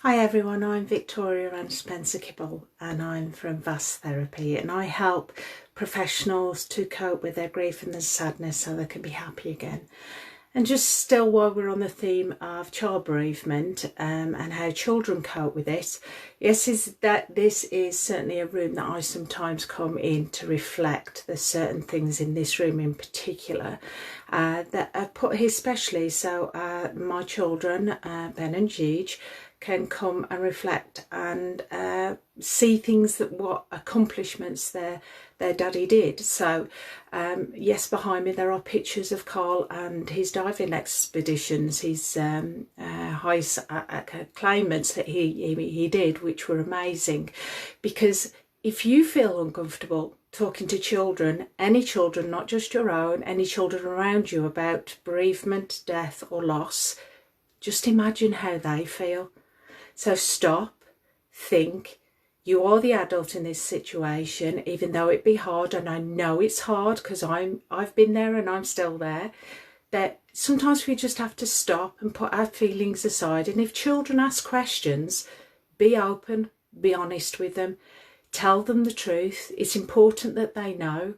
Hi everyone, I'm Victoria and Spencer-Kibble and I'm from Therapy, and I help professionals to cope with their grief and their sadness so they can be happy again. And just still while we're on the theme of child bereavement and how children cope with this, this is certainly a room that I sometimes come in to reflect. There's certain things in this room in particular that are put here specially so my children, Ben and Gigi, can come and reflect and see things that what accomplishments their daddy did. So yes, behind me there are pictures of Carl and his diving expeditions, his high climbers that he did, which were amazing. Because if you feel uncomfortable talking to children, any children, not just your own, any children around you, about bereavement, death or loss, just imagine how they feel. So stop, think. You are the adult in this situation, even though it be hard, and I know it's hard because I've been there and I'm still there. That sometimes we just have to stop and put our feelings aside. And if children ask questions, be open, be honest with them, tell them the truth. It's important that they know.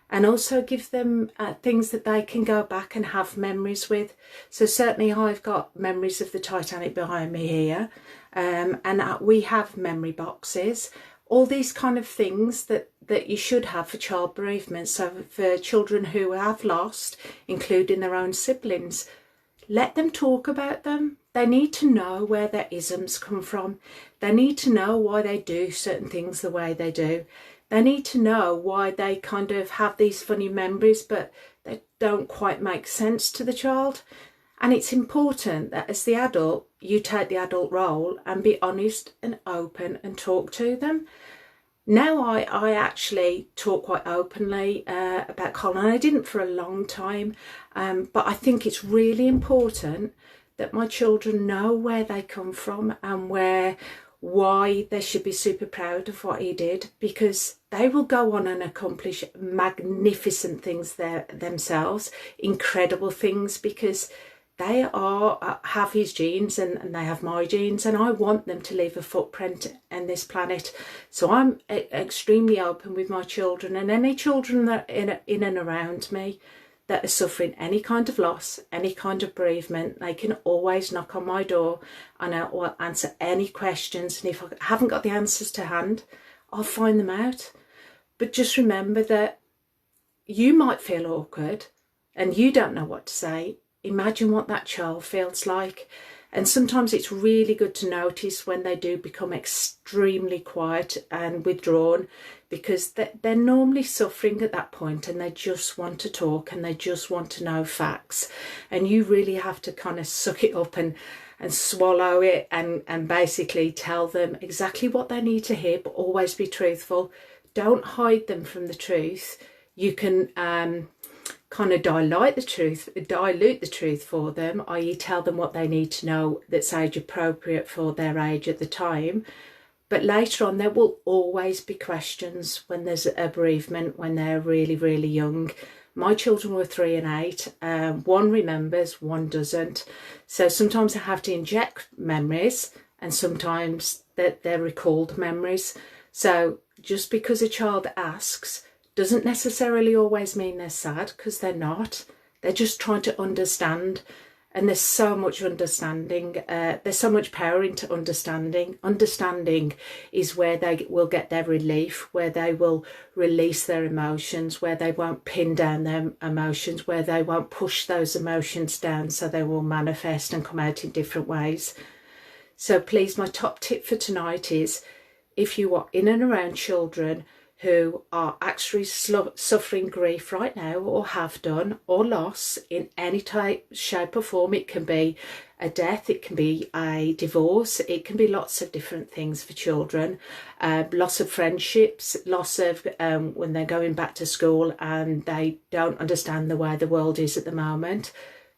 And also give them things that they can go back and have memories with. So certainly I've got memories of the Titanic behind me here, and we have memory boxes, all these kind of things that you should have for child bereavement. So for children who have lost, including their own siblings, let them talk about them. They need to know where their isms come from. They need to know why they do certain things the way they do. They need to know why they kind of have these funny memories, but they don't quite make sense to the child. And it's important that as the adult, you take the adult role and be honest and open and talk to them. Now I actually talk quite openly about Colin, and I didn't for a long time, but I think it's really important that my children know where they come from and why they should be super proud of what he did, because they will go on and accomplish magnificent things themselves, incredible things, because they have his genes and they have my genes, and I want them to leave a footprint in this planet. So I'm extremely open with my children and any children that are in and around me that are suffering any kind of loss, any kind of bereavement. They can always knock on my door and I will answer any questions. And if I haven't got the answers to hand, I'll find them out. But just remember that you might feel awkward and you don't know what to say. Imagine what that child feels like. And sometimes it's really good to notice when they do become extremely quiet and withdrawn, because they're normally suffering at that point and they just want to talk and they just want to know facts. And you really have to kind of suck it up and swallow it and basically tell them exactly what they need to hear, but always be truthful. Don't hide them from the truth. You can kind of dilute the truth for them, i.e. tell them what they need to know that's age appropriate for their age at the time. But later on there will always be questions when there's a bereavement, when they're really, really young. My children were 3 and 8. One remembers, one doesn't. So sometimes I have to inject memories and sometimes they're recalled memories. So just because a child asks doesn't necessarily always mean they're sad, because they're not. They're just trying to understand. And there's so much understanding. There's so much power into understanding. Understanding is where they will get their relief, where they will release their emotions, where they won't pin down their emotions, where they won't push those emotions down, so they will manifest and come out in different ways. So please, my top tip for tonight is, if you are in and around children who are actually suffering grief right now, or have done, or loss in any type, shape or form. It can be a death, it can be a divorce, it can be lots of different things for children. Loss of friendships, loss of when they're going back to school and they don't understand the way the world is at the moment.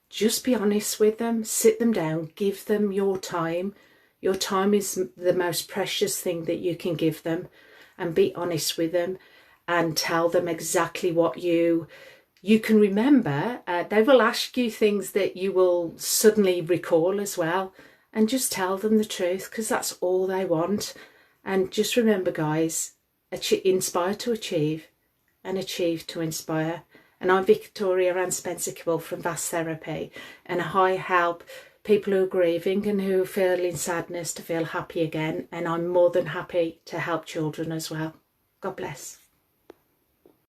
Just be honest with them, sit them down, give them your time. Your time is the most precious thing that you can give them. And be honest with them and tell them exactly what you can remember. They will ask you things that you will suddenly recall as well. and just tell them the truth, because that's all they want. And just remember, guys, inspire to achieve and achieve to inspire. And I'm Victoria and Spencer-Kibble from Vast Therapy, and I help people who are grieving and who are feeling sadness to feel happy again, and I'm more than happy to help children as well. God bless.